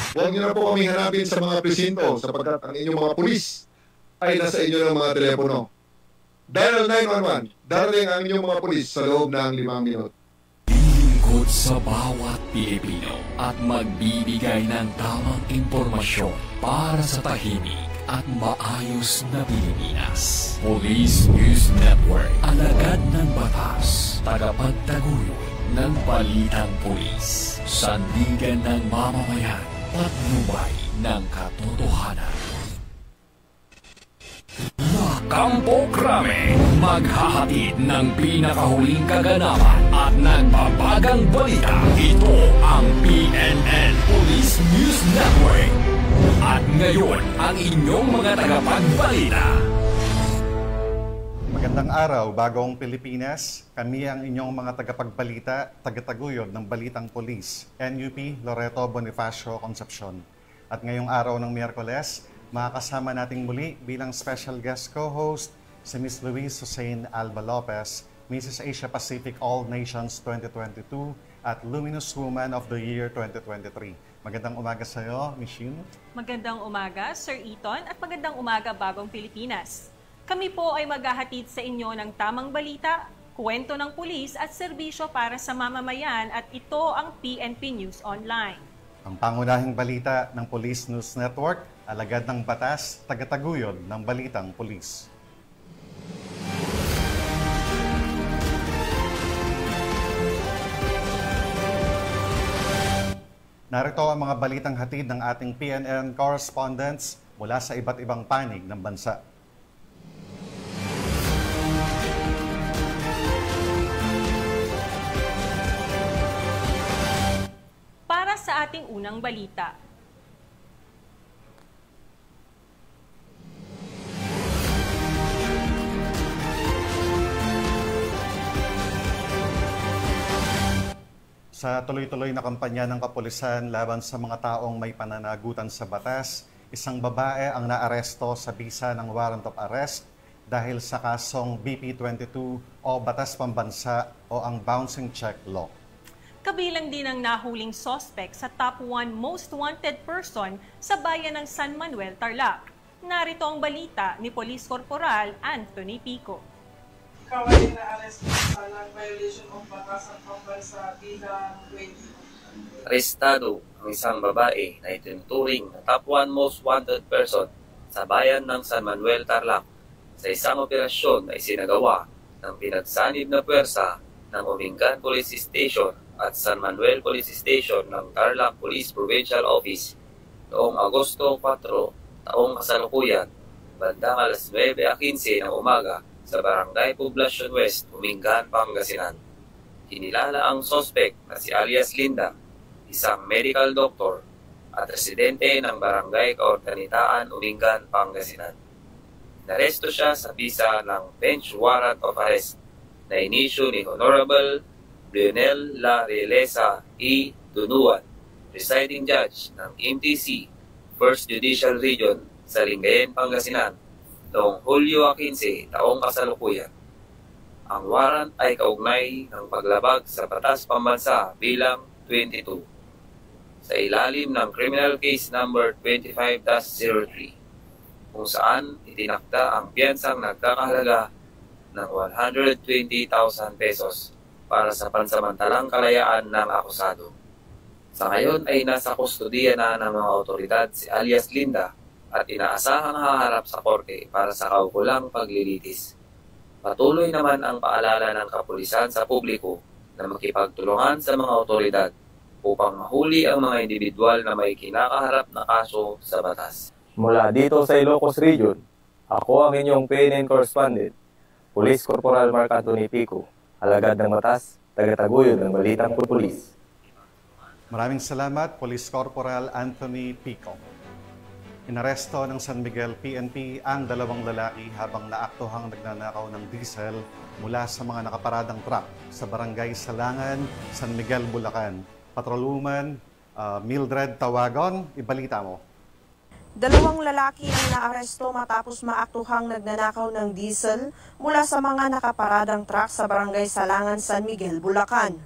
Huwag niyo na po kami hanapin sa mga presinto sapagkat ang inyong mga pulis ay nasa inyo ng mga telepono. Dial 911, darating ang inyong mga pulis sa loob ng 5 minuto. Lingkod sa bawat Pilipino at magbibigay ng tamang impormasyon para sa tahimik at maayos na Pilipinas. Police News Network, alagad ng batas, tagapagtaguyod ng balitang pulis, sandigan ng mamamayan, patnubay ng katotohanan. Kampo Krame, maghahatid ng pinakahuling kaganapan at nagbabagang balita. Ito ang PNN Police News Network. At ngayon, ang inyong mga tagapagbalita. Magandang araw, Bagong Pilipinas. Kami ang inyong mga tagapagbalita, tagataguyod ng Balitang Pulis, NUP Loreto Bonifacio Concepcion. At ngayong araw ng Miyerkules, makakasama nating muli bilang special guest co-host si Ms. Luis Hussein Alba Lopez, Mrs. Asia Pacific All Nations 2022 at Luminous Woman of the Year 2023. Magandang umaga sa iyo, Ms. Yun. Magandang umaga, Sir Eton, at magandang umaga, Bagong Pilipinas. Kami po ay maghahatid sa inyo ng tamang balita, kwento ng pulis at serbisyo para sa mamamayan at ito ang PNP News Online. Ang pangunahing balita ng Police News Network, alagad ng batas, tagataguyod ng Balitang Pulis. Narito ang mga balitang hatid ng ating PNN correspondents mula sa iba't ibang panig ng bansa. Para sa ating unang balita. Sa tuloy-tuloy na kampanya ng kapulisan laban sa mga taong may pananagutan sa batas, isang babae ang naaresto sa bisa ng warrant of arrest dahil sa kasong BP-22 o Batas Pambansa o ang Bouncing Check Law. Kabilang din ang nahuling suspect sa top 1 most wanted person sa bayan ng San Manuel, Tarlac. Narito ang balita ni Police Corporal Anthony Pico. Ikaw ay na-arrest sa violation of Batas at Pambansa bilang 20. Arestado ang isang babae na itinuturing na top 1 most wanted person sa bayan ng San Manuel, Tarlac sa isang operasyon na isinagawa ng pinagsanib na puwersa ng Umingan Police Station at San Manuel Police Station ng Tarlac Police Provincial Office noong Agosto 4, taong kasalukuyan, bandang alas 9:15 ng umaga sa Barangay Poblacion West, Umingan, Pangasinan. Kinilala ang suspect na si alias Linda, isang medical doctor at residente ng Barangay Kaortanitaan, Umingan, Pangasinan. Naresto siya sa bisa ng bench warrant of arrest na inisyu ni Honorable Lionel La Realeza E. Dunuan, presiding judge ng MTC, 1st Judicial Region sa Lingayen, Pangasinan, noong Hulyo 15, taong kasalukuyan. Ang warrant ay kaugnay ng paglabag sa Batas Pambansa bilang 22 sa ilalim ng Criminal Case Number 25-03 kung saan itinakda ang piyansang nagkakahalaga ng 120,000 pesos para sa pansamantalang kalayaan ng akusado. Sa ngayon ay nasa kustodiya na ng mga otoridad si alias Linda at inaasahang haharap sa korte para sa kaukulang paglilitis. Patuloy naman ang paalala ng kapulisan sa publiko na makipagtulungan sa mga otoridad upang mahuli ang mga individual na may kinakaharap na kaso sa batas. Mula dito sa Ilocos Region, ako ang inyong PNN correspondent, Police Corporal Mark Anthony Pico, alagad ng batas, tagataguyod ng Balitang Pulis. Maraming salamat, Police Corporal Anthony Pico. Inaresto ng San Miguel PNP ang 2 lalaki habang naaktuhang nagnanakaw ng diesel mula sa mga nakaparadang truck sa Barangay Salangan, San Miguel, Bulacan. Patrolwoman Mildred Tawagon, ibalita mo. 2 lalaki ang naaresto matapos maaktuhang nagnanakaw ng diesel mula sa mga nakaparadang truck sa Barangay Salangan, San Miguel, Bulacan.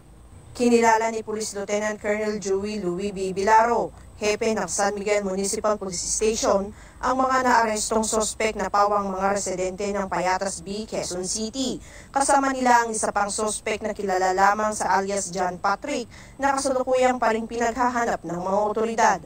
Kinilala ni Police Lieutenant Colonel Joey Louis B. Bilaro, hepe ng San Miguel Municipal Police Station ang mga naarestong sospek na pawang mga residente ng Payatas B, Quezon City. Kasama nila ang isa pang sospek na kilala lamang sa alias John Patrick na kasalukuyang pa ring pinaghahanap ng mga otoridad.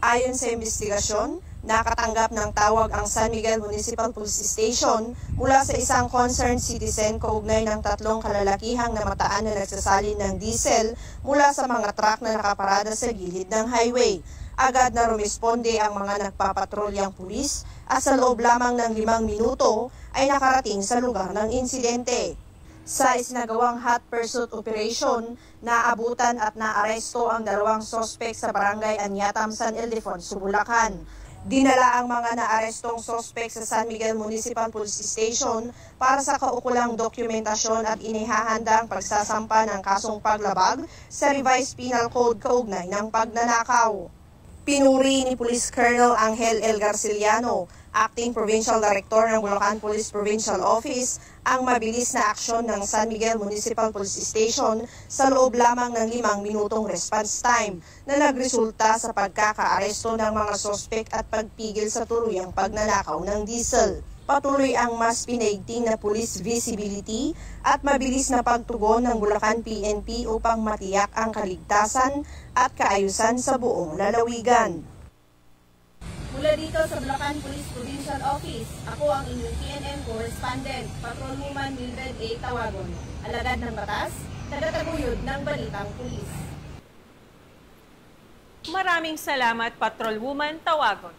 Ayon sa investigasyon, nakatanggap ng tawag ang San Miguel Municipal Police Station mula sa isang concerned citizen kaugnay ng 3 kalalakihang namataan na nagsasalin ng diesel mula sa mga truck na nakaparada sa gilid ng highway. Agad na rumisponde ang mga nagpapatrolyang pulis at sa loob lamang ng 5 minuto ay nakarating sa lugar ng insidente. Sa isinagawang hot pursuit operation, naabutan at naaresto ang 2 sospek sa barangay Anyatam, San Ildefonso, Bulacan. Dinala ang mga naarestong sospek sa San Miguel Municipal Police Station para sa kaukulang dokumentasyon at inihahanda ang pagsasampa ng kasong paglabag sa Revised Penal Code kaugnay ng pagnanakaw. Pinuri ni Police Colonel Angel L. Garciliano, Acting Provincial Director ng Bulacan Police Provincial Office, ang mabilis na aksyon ng San Miguel Municipal Police Station sa loob lamang ng 5 minutong response time na nagresulta sa pagkakaaresto ng mga sospek at pagpigil sa tuluyang pagnanakaw ng diesel. Patuloy ang mas pinaigting na police visibility at mabilis na pagtugon ng Bulacan PNP upang matiyak ang kaligtasan at kaayusan sa buong lalawigan. Mula dito sa Bulacan Police Provincial Office, ako ang inyong PNN correspondent, Patrolwoman Mildred A. Tawagon, alagad ng batas, tagataguyod ng balitang pulis. Maraming salamat, Patrolwoman Tawagon.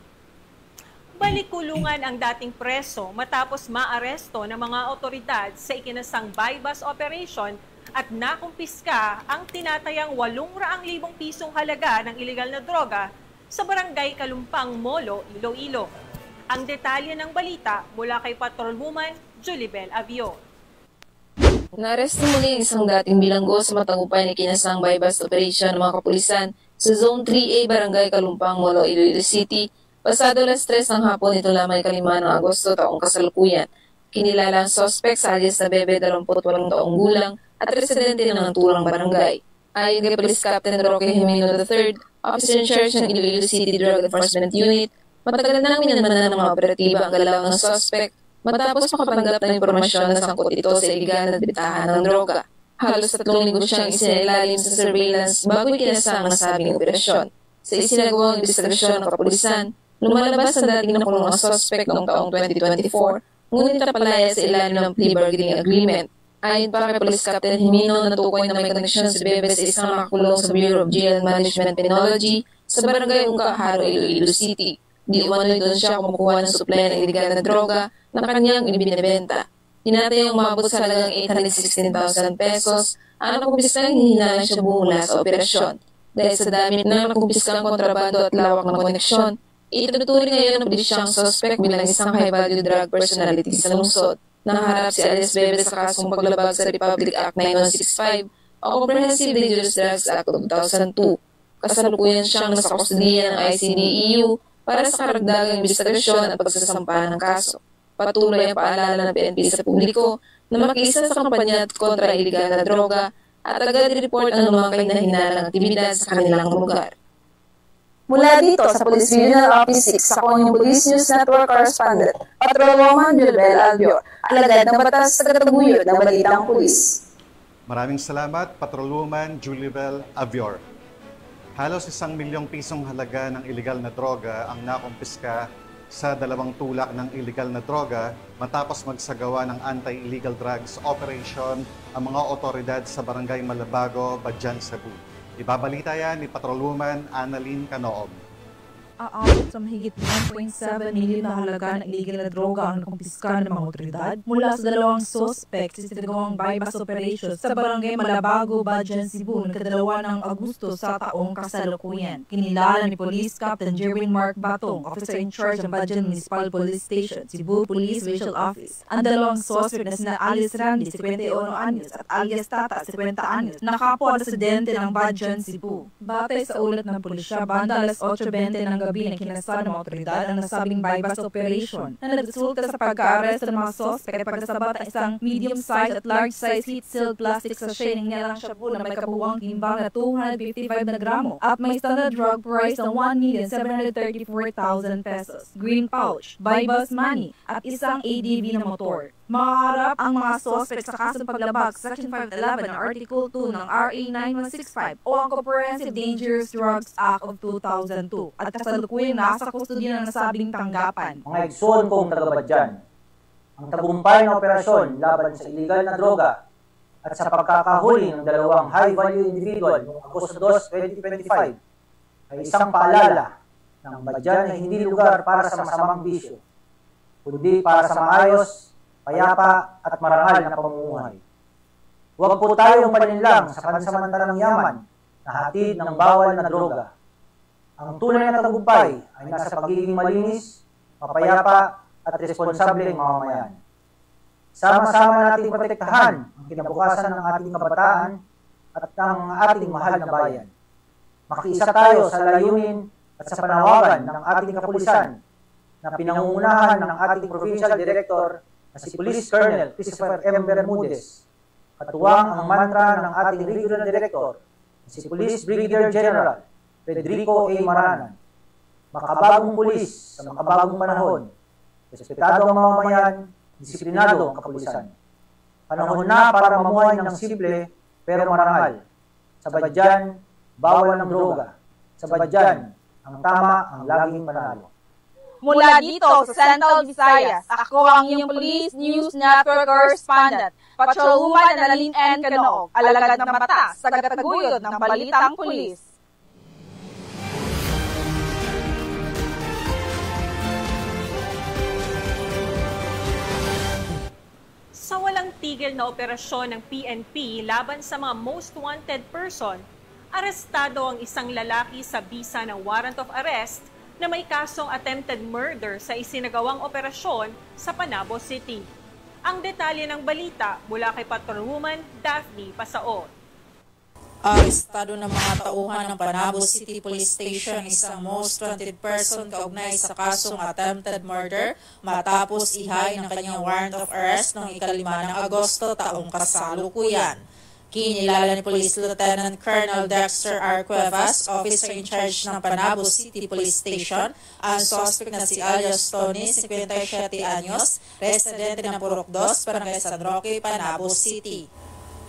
Balik-kulungan ang dating preso matapos maaresto ng mga otoridad sa ikinasang bypass operation at nakumpiska ang tinatayang 800,000 pisong halaga ng ilegal na droga sa barangay Kalumpang, Molo, Iloilo. Ang detalye ng balita mula kay Patrolwoman Julibel Avior. Naaresto muli ang isang dating bilanggo sa matagumpay na ikinasang bypass operation ng mga kapulisan sa Zone 3A Barangay Kalumpang, Molo, Iloilo City. Pasado alas 3 ng hapon ito lamang 5 ng Agosto taong kasalukuyan. Kinilala ang suspect sa alias na Bebe, 28 taong gulang at residente ng naturang barangay. Ayon kay Police Captain Roque Jimeno III, Officer in Charge ng Iloilo City Drug Enforcement Unit, matagal nang minamanan ng mga operatiba ang galaw ng suspect matapos makapanggap ng impormasyon na sangkot ito sa iligal na bitahan ng droga. Halos 3 linggo siyang isinailalim sa surveillance bago ikinasang ang nasabing operasyon. Sa isinagawang investigasyon ng kapulisan, lumalabas ang dating nakulong ang suspect noong taong 2024, ngunit napalaya sa ilalim ng plea bargaining agreement. Ayon pa kay Police Captain Jimeno, natukoy na may koneksyon si Bebe sa isang nakakulong sa Bureau of Jail Management Penology sa barangay Ungkaharo, Iloilo City. Di umano'y doon siya kumukuha ng supply ng iligal na droga na kanyang ibinibenta. Tinatayang umabot sa halagang 816,000 pesos ang nakumpiskang hinihinala siya bumula sa operasyon. Dahil sa dami ng nakumpiskang kontrabando at lawak ng koneksyon, ituturing ngayon ng pulisyang suspect bilang isang high-value drug personality sa lungsod. Nakaharap si alias Bebe sa kasong paglabag sa Republic Act 9165 o Comprehensive Dangerous Drugs Act of 2002. Kasalukuyan siyang nasa kustudiya ng ICDEU para sa karagdagang investigasyon at pagsasampa ng kaso. Patuloy ang paalala ng PNP sa publiko na makiisa sa kampanya kontra iligal na droga at agad i-report ang mga kahinalang aktibidad sa kanilang lugar. Mula dito sa Police Regional Office 6, ako ang Police News Network Correspondent, Patrolwoman Julibel Avior, alagad ng batas sa tagataguyod ng balitang pulis. Maraming salamat, Patrolwoman Julibel Avior. Halos 1 milyong pisong halaga ng ilegal na droga ang nakumpiska sa 2 tulak ng ilegal na droga matapos magsagawa ng anti-illegal drugs operation ang mga otoridad sa Barangay Malabago, Badjan, Cebu. Ibabalita yan ni Patrolwoman Annalyn Canoob. Aabot sa mahigit 1.7 milyon na halaga ng illegal na droga ang nakumpiska ng mga otoridad mula sa 2 suspect sa sinagawang bypass operation sa Barangay Malabago, Badjan, Cebu noong 2 ng Agosto sa taong kasalukuyan. Kinilala ni Police Captain Jerwin Mark Batong, Officer in Charge ng Badjan Municipal Police Station, Cebu Police Regional Office, ang 2 suspect na sina alias Randy, 51 anyos, at alias Tata, 50 anyos, na kapwa residente ng Badjan, Cebu. Batay sa ulat ng pulisya, banda alas 8:20 ng gabi ng kinasal ng mga otoridad ang nasabing buy-bust operation na nagresulta sa pagka-aresto ng mga sospek at pagkasabat ng isang medium-size at large-size heat-sealed plastic sachet ng nilalang shabu na may kabuuang timbang na 255 na gramo at may standard drug price ng 1,734,000 pesos, green pouch, buy-bust money at isang ADV na motor. Maharap ang mga sospek sa kasong paglabag sa Section 511 ng Article 2 ng RA 9165 o ang Comprehensive Dangerous Drugs Act of 2002 at kasalukuyang nasa kustodiya ng nasabing tanggapan. Mga igsoon kong tagabadyan, ang tagumpay na operasyon laban sa iligal na droga at sa pagkakahuli ng dalawang high-value individual noong Agosto 2, 2025 ay isang paalala ng badyan na hindi lugar para sa masamang bisyo, kundi para sa maayos, payapa at marangal na pamumuhay. Huwag po tayong paninlang sa pansamantalang yaman na hatid ng bawal na droga. Ang tunay na tagumpay ay nasa pagiging malinis, mapayapa at responsableng mamamayan. Sama-sama nating protektahan ang kinabukasan ng ating kabataan at ng ating mahal na bayan. Makiisa tayo sa layunin at sa panawagan ng ating kapulisan na pinangungunahan ng ating Provincial Director na si Police Colonel Christopher M. Bermudez, katuwang ang mantra ng ating Regional Director na si Police Brigadier General Federico A. Maranan. Makabagong pulis sa makabagong panahon, respetado ang mamamayan, disiplinado ang kapulisan. Panahon na para mamuhay ng simple pero marangal. Sa badyan, bawal ng droga. Sa badyan, ang tama ang laging panalo. Mula dito sa Central Visayas, ako ang iyong Police News Network Correspondent, Patrolwoman Annalyn N. Canoog, alagad ng batas, tagataguyod ng Balitang Pulis. Sa walang tigil na operasyon ng PNP laban sa mga most wanted person, arestado ang isang lalaki sa bisa ng warrant of arrest na may kasong attempted murder sa isinagawang operasyon sa Panabo City. Ang detalye ng balita mula kay Patrolwoman Daphne Pasaon. Arestado ng mga tauhan ng Panabo City Police Station isang most wanted person kaugnay sa kasong attempted murder matapos ihay ng kanyang warrant of arrest noong 5 ng Agosto taong kasalukuyan. Kinilala ni Police Lieutenant Colonel Dexter R. Cuevas, officer in charge ng Panabo City Police Station, ang suspect na si alias Tony, 57 anyos, residente ng Purok 2, Barangay San Roque, Panabo City.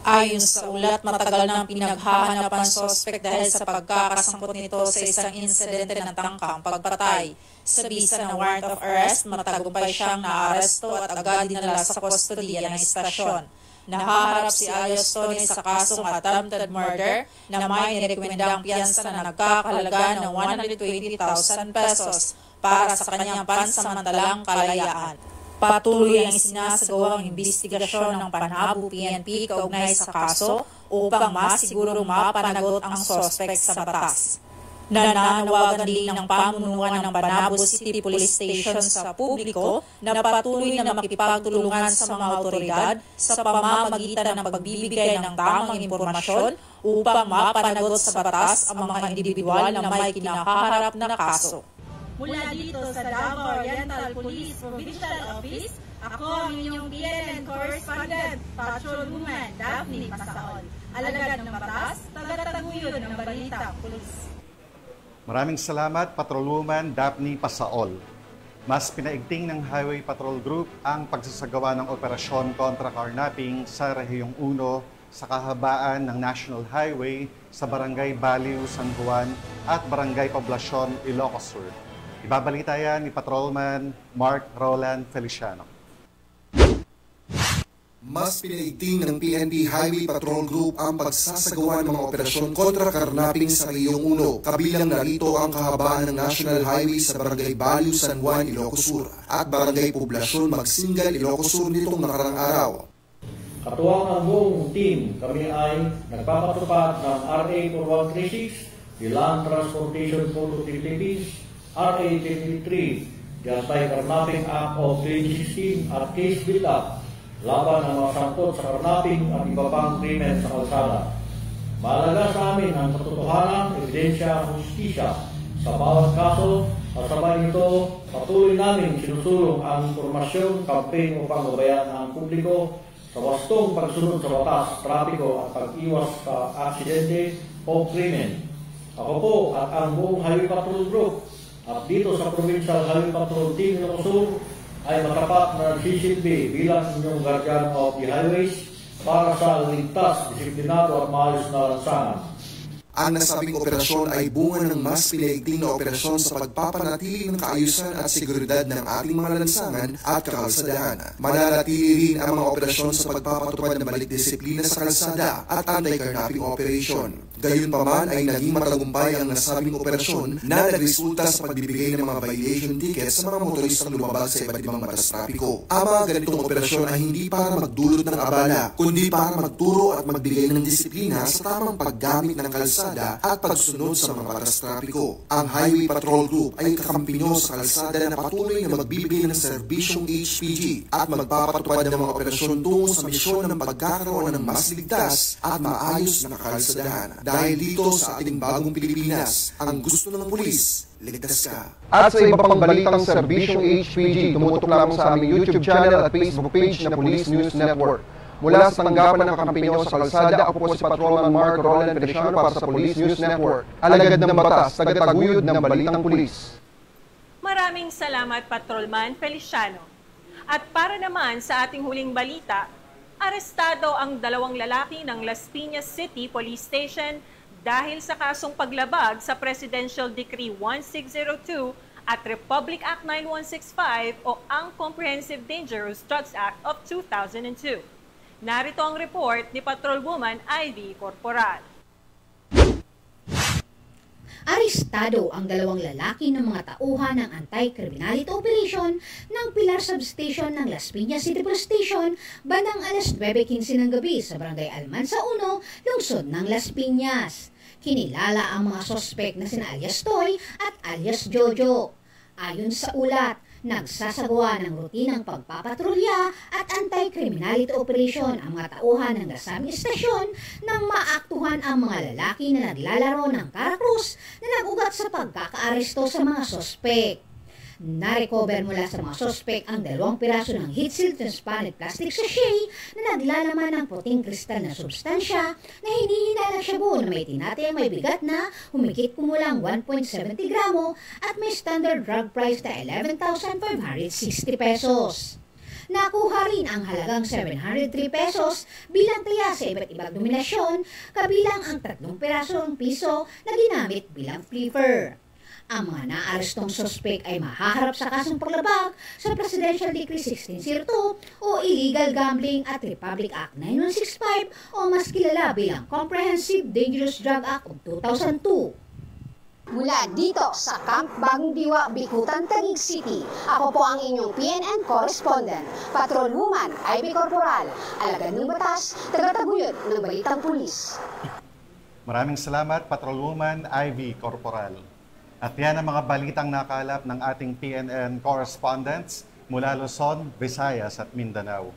Ayon sa ulat, matagal nang pinaghahanapan suspect dahil sa pagkakasangkot nito sa isang insidente ng tangkang pagpatay. Sa bisa ng warrant of arrest, matagumpay siyang naaresto at agad dinala sa kustodiya ng istasyon. Nahaharap si alias Tony sa kasong attempted murder na may nirekomendang piyansa na nagkakahalaga ng 120,000 pesos para sa kanyang pansamantalang kalayaan. Patuloy ang isinasagawang investigasyon ng Panabo PNP kaugnay sa kaso upang masigurong mapanagot ang suspect sa batas. Nananawagan din ng pamunuan ng Panabo City Police Station sa publiko na patuloy na makipagtulungan sa mga otoridad sa pamamagitan ng pagbibigay ng tamang impormasyon upang mapanagot sa batas ang mga individual na may kinakaharap na kaso. Mula dito sa Davao Oriental Police Provincial Office, ako ang inyong PNN Correspondent, Patrolwoman Daphne Pasaon, alagad ng batas, tagataguyod ng Balitang Pulis. Maraming salamat, Patrolwoman Daphne Pasaol. Mas pinaigting ng Highway Patrol Group ang pagsasagawa ng operasyon kontra carnapping sa Rehiyong 1 sa kahabaan ng National Highway sa Barangay Baliw, San Juan at Barangay Poblacion, Ilocos Sur. Ibabalita yan ni Patrolman Mark Roland Feliciano. Mas pinaigting ng PNP Highway Patrol Group ang pagsasagawa ng mga operasyon kontra carnapping sa Rehiyong 1. Kabilang narito ang kahabaan ng National Highway sa Barangay Baliw, San Juan, Ilocos Sur at Barangay Poblacion, Magsingal, Ilocos Sur nitong nakarang araw. Katuwang ang buong team, kami ay nagpapatupad ng RA 4136, the Land Transportation Code of the Philippines, RA 23, the Anti-Carnapping Act of 2016 at case build-up laban ng mga sangkot sa carnapping at iba pang krimen sa kalsada. Mahalaga sa amin ang katotohanan, ebidensya at hustisya sa bawat kaso at sabay nito patuloy namin sinusulong ang impormasyon, campaign upang gabayan ang publiko sa wastong pagsunod sa batas, trapiko at pag-iwas sa aksidente o krimen. Ako po at ang buong Highway Patrol Group at dito sa Provincial Highway Patrol Team Ilocos Sur ay matapat na nagsisilbi bilang inyong guardian of the highways para sa ligtas, disiplinado at maayos na lansangan. Ang nasabing operasyon ay bunga ng mas pinaigting na operasyon sa pagpapanatili ng kaayusan at seguridad ng ating mga lansangan at kakalsadahan. Mananatili rin ang mga operasyon sa pagpapatupad ng balik disiplina sa kalsada at anti-carnapping operation. Gayunpaman ay naging matagumpay ang nasabing operasyon na nagresulta sa pagbibigay ng mga violation tickets sa mga motoristang lumabag sa iba't ibang batas trapiko. Ang mga ganitong operasyon ay hindi para magdulot ng abala, kundi para magturo at magbigay ng disiplina sa tamang paggamit ng kalsada at pagsunod sa mga batas trapiko. Ang Highway Patrol Group ay kakampi nyo sa kalsada na patuloy na magbibigay ng serbisyong HPG at magpapatupad ng mga operasyon tungo sa misyon ng pagkakaroon ng mas ligtas at maayos na kalsadahan. Dahil dito sa ating bagong Pilipinas, ang gusto ng pulis, ligtas ka. At sa iba pang balitang serbisyong HPG, tumutok lamang sa aming YouTube channel at Facebook page na Police News Network. Mula sa tanggapan ng kakampi nyo sa kalsada, ako po si Patrolman Mark Roland Feliciano para sa Police News Network. Alagad ng batas, tagataguyod ng balitang pulis. Maraming salamat, Patrolman Feliciano. At para naman sa ating huling balita, arestado ang 2 lalaki ng Las Piñas City Police Station dahil sa kasong paglabag sa Presidential Decree 1602 at Republic Act 9165 o ang Comprehensive Dangerous Drugs Act of 2002. Narito ang report ni Patrolwoman Ivy Corporal. Arestado ang 2 lalaki ng mga tauhan ng Anti-Criminality Operation ng Pilar Substation ng Las Piñas City Police Station bandang alas 9:15 ng gabi sa Barangay Almansa 1, lungsod ng Las Piñas. Kinilala ang mga sospek na sina alias Toy at alias Jojo. Ayon sa ulat, nagsasagawa ng rutinang pagpapatrolya at anti-criminality operation ang mga tauhan ng nasabing istasyon nang maaktuhan ang mga lalaki na naglalaro ng karakrus na nag-ugat sa pagkakaaresto sa mga sospek. Na-recover mula sa mga sospek ang 2 piraso ng heat-sealed transparent plastic sachet na naglalaman ng puting kristal na substansya na hinihinala siya buo na may tinatayang may bigat na humigit kumulang 1.70 gramo at may standard drug price na 11,560 pesos. Nakuha rin ang halagang 703 pesos bilang taya sa iba't ibang dominasyon kabilang ang 3 pirasong piso na ginamit bilang flipper. Ang mga naarestong sospek ay mahaharap sa kasong paglabag sa Presidential Decree 1602 o Illegal Gambling at Republic Act 9165 o mas kilala bilang Comprehensive Dangerous Drug Act of 2002. Mula dito sa Camp Bagong Diwa, Bikutan, Taguig City, ako po ang inyong PNN correspondent, Patrolwoman Ivy Corporal, alagad ng batas, tagataguyod ng balitang pulis. Maraming salamat, Patrolwoman Ivy Corporal. At yan ang mga balitang nakalap ng ating PNN correspondents mula Luzon, Visayas at Mindanao.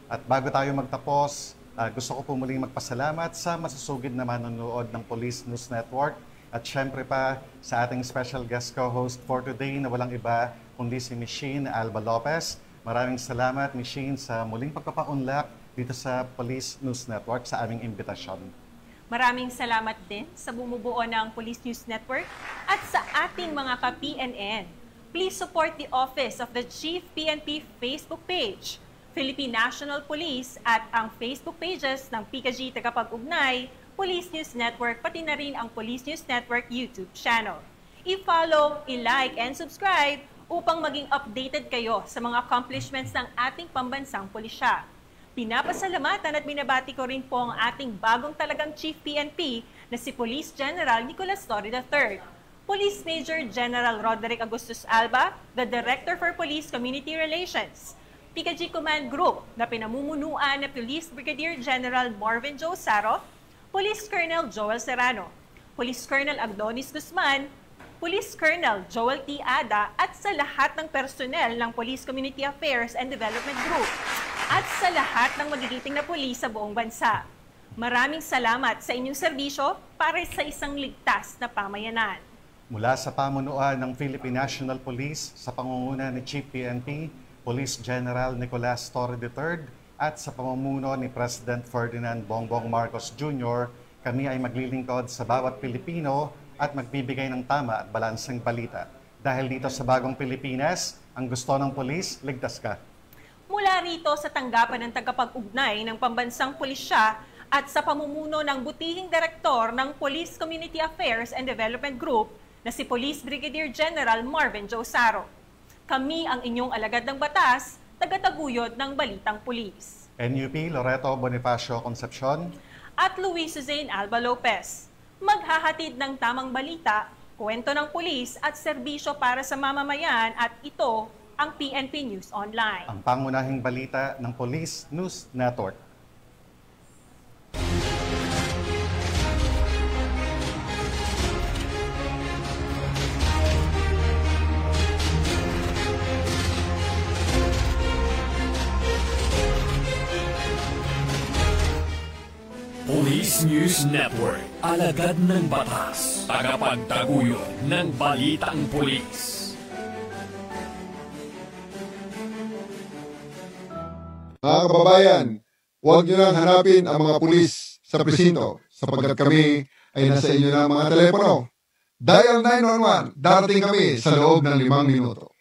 At bago tayo magtapos, gusto ko po muling magpasalamat sa masusugid na manonood ng Police News Network at syempre pa sa ating special guest co-host for today na walang iba kundi si Michine Alba Lopez. Maraming salamat, Michine, sa muling pagpapaunlak dito sa Police News Network sa aming imbitasyon. Maraming salamat din sa bumubuo ng Police News Network at sa ating mga ka-PNN. Please support the Office of the Chief PNP Facebook page, Philippine National Police at ang Facebook pages ng PKG Tagapag-Ugnay, Police News Network, pati na rin ang Police News Network YouTube channel. I-follow, i-like, and subscribe upang maging updated kayo sa mga accomplishments ng ating pambansang pulisya. Pinapasalamatan at binabati ko rin po ang ating bagong talagang Chief PNP na si Police General Nicolas Torre III, Police Major General Roderick Agustus Alba, the Director for Police Community Relations, PKG Command Group na pinamumunuan na Police Brigadier General Marvin Joe Saro, Police Colonel Joel Serrano, Police Colonel Agdonis Guzman, Police Colonel Joel T. Ada at sa lahat ng personnel ng Police Community Affairs and Development Group at sa lahat ng magigiting na pulis sa buong bansa. Maraming salamat sa inyong serbisyo para sa isang ligtas na pamayanan. Mula sa pamunuan ng Philippine National Police sa pangunguna ni Chief PNP, Police General Nicolas Torre III at sa pamumuno ni President Ferdinand Bongbong Marcos Jr., kami ay maglilingkod sa bawat Pilipino at magbibigay ng tama at balanseng balita. Dahil dito sa bagong Pilipinas, ang gusto ng pulis, ligtas ka. Mula rito sa tanggapan ng tagapag-ugnay ng pambansang pulisya at sa pamumuno ng butihing direktor ng Police Community Affairs and Development Group na si Police Brigadier General Marvin Josaro. Kami ang inyong alagad ng batas, tagataguyod ng Balitang Pulis. NUP Loreto Bonifacio Concepcion at Luis Zane Alba Lopez. Maghahatid ng tamang balita, kwento ng pulis at serbisyo para sa mamamayan at ito ang PNP News Online. Ang pangunahing balita ng Police News Network. Police News Network, alagad ng batas, tagapagtaguyod ng Balitang Pulis. Mga kababayan, huwag nyo nang hanapin ang mga pulis sa presinto sapagkat kami ay nasa inyo na mga telepono. Dial 911, darating kami sa loob ng 5 minuto.